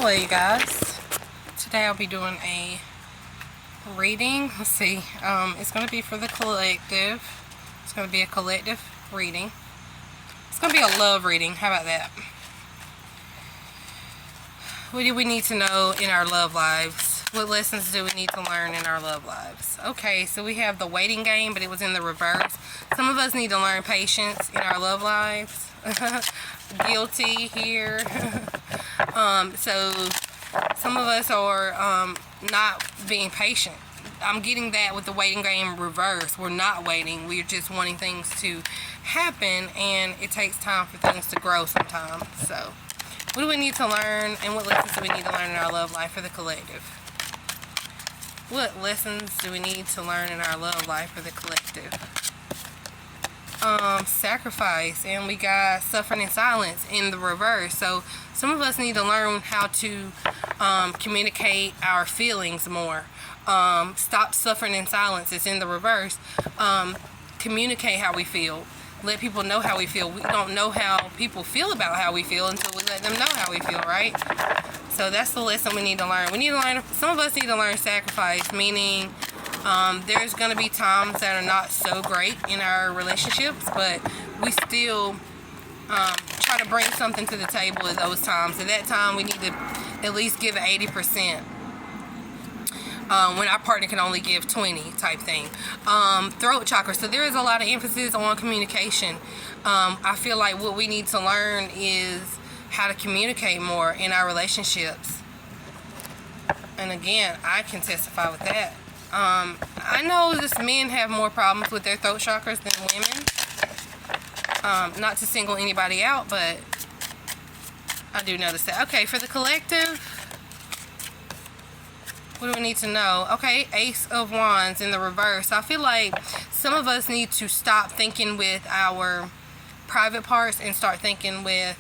Hello you guys. Today I'll be doing a reading. Let's see. It's going to be for the collective. It's going to be a collective reading. It's going to be a love reading. How about that? What do we need to know in our love lives? What lessons do we need to learn in our love lives? Okay, so we have the waiting game, but it was in the reverse. Some of us need to learn patience in our love lives. Guilty here. So some of us are not being patient. I'm getting that with the waiting game reverse. We're not waiting. We're just wanting things to happen, and it takes time for things to grow sometimes. So what do we need to learn, and what lessons do we need to learn in our love life for the collective? What lessons do we need to learn in our love life for the collective? Sacrifice, and we got suffering in silence in the reverse. So some of us need to learn how to communicate our feelings more. Stop suffering in silence. It's in the reverse. Communicate how we feel. Let people know how we feel. We don't know how people feel about how we feel until we let them know how we feel, right? So that's the lesson we need to learn. We need to learn, some of us need to learn sacrifice, meaning there's going to be times that are not so great in our relationships, but we still try to bring something to the table at those times. At that time, we need to at least give 80%. When our partner can only give 20 type thing. Throat chakra. So there is a lot of emphasis on communication. I feel like what we need to learn is how to communicate more in our relationships. And again, I can testify with that. I know this men have more problems with their throat chakras than women. Not to single anybody out, but I do notice that. Okay, for the collective, what do we need to know? Okay, Ace of Wands in the reverse. I feel like some of us need to stop thinking with our private parts and start thinking with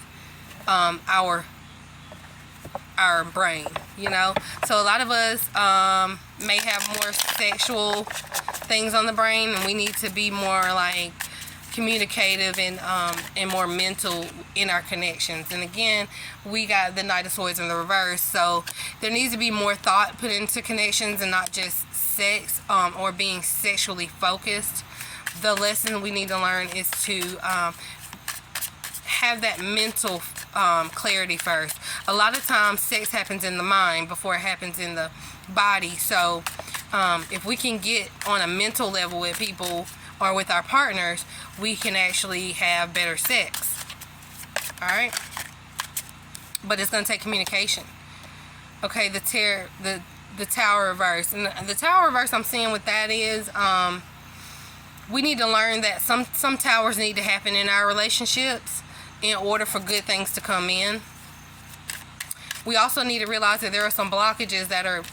our brain, you know? So a lot of us may have more sexual things on the brain, and we need to be more like communicative and more mental in our connections. And again, we got the Knight of Swords in the reverse, so there needs to be more thought put into connections and not just sex or being sexually focused. The lesson we need to learn is to have that mental clarity first. A lot of times sex happens in the mind before it happens in the body, so if we can get on a mental level with people or with our partners, we can actually have better sex. Alright? But it's going to take communication. Okay, the Tower reverse. And the Tower reverse, I'm seeing what that is, we need to learn that some towers need to happen in our relationships in order for good things to come in. We also need to realize that there are some blockages that are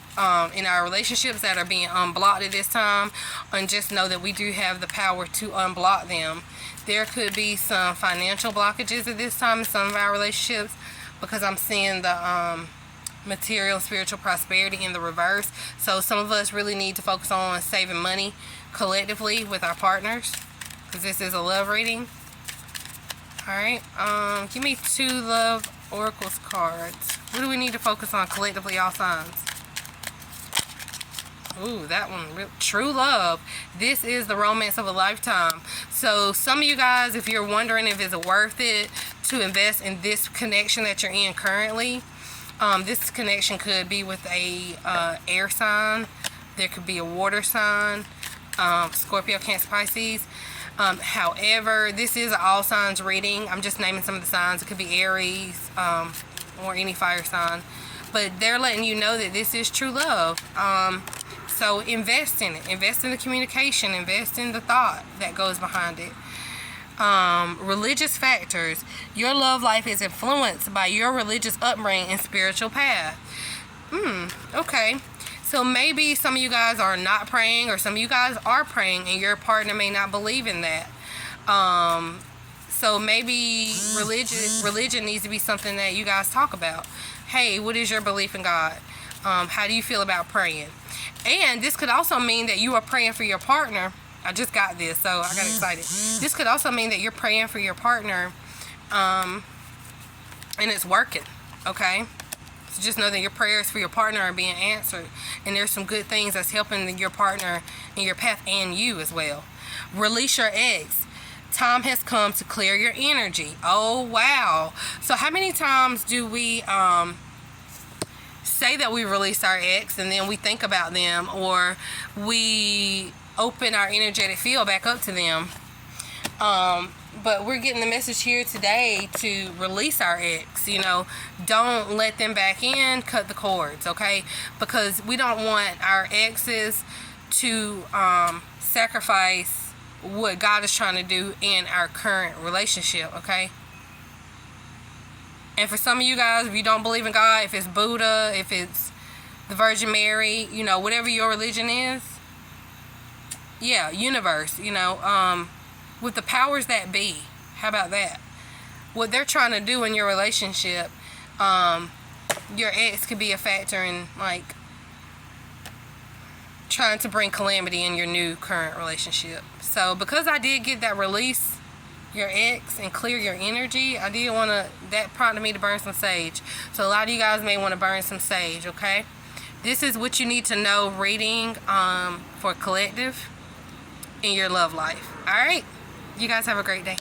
in our relationships that are being unblocked at this time, and just know that we do have the power to unblock them. There could be some financial blockages at this time in some of our relationships, because I'm seeing the material spiritual prosperity in the reverse. So some of us really need to focus on saving money collectively with our partners, because this is a love reading. Alright, give me 2 love oracles cards. What do we need to focus on collectively, all signs? Ooh, that one. True love. This is the romance of a lifetime. So some of you guys, if you're wondering if it's worth it to invest in this connection that you're in currently, this connection could be with a air sign. There could be a water sign. Scorpio, Cancer, Pisces. However, this is an all signs reading. I'm just naming some of the signs. It could be Aries or any fire sign. But they're letting you know that this is true love. So invest in it. Invest in the communication. Invest in the thought that goes behind it. Religious factors. Your love life is influenced by your religious upbringing and spiritual path. Okay. So maybe some of you guys are not praying, or some of you guys are praying and your partner may not believe in that. So maybe religion needs to be something that you guys talk about. Hey, what is your belief in God? How do you feel about praying? And this could also mean that you are praying for your partner. I just got this, so I got excited. This could also mean that you're praying for your partner and it's working, okay? So just know that your prayers for your partner are being answered, and there's some good things that's helping your partner in your path and you as well. Release your ex. Time has come to clear your energy. Oh wow. So how many times do we say that we release our ex, and then we think about them, or we open our energetic field back up to them? But we're getting the message here today to release our ex. You know, don't let them back in. Cut the cords, okay? Because we don't want our exes to sacrifice what God is trying to do in our current relationship, okay? And for some of you guys, if you don't believe in God, if it's Buddha, if it's the Virgin Mary, you know, whatever your religion is, yeah, universe, you know, with the powers that be, how about that? What they're trying to do in your relationship, your ex could be a factor in, like, trying to bring calamity in your new current relationship. So because I did get that release your ex and clear your energy, I did want to, that prompted me to burn some sage. So a lot of you guys may want to burn some sage, okay? This is what you need to know reading for collective in your love life. All right, you guys have a great day.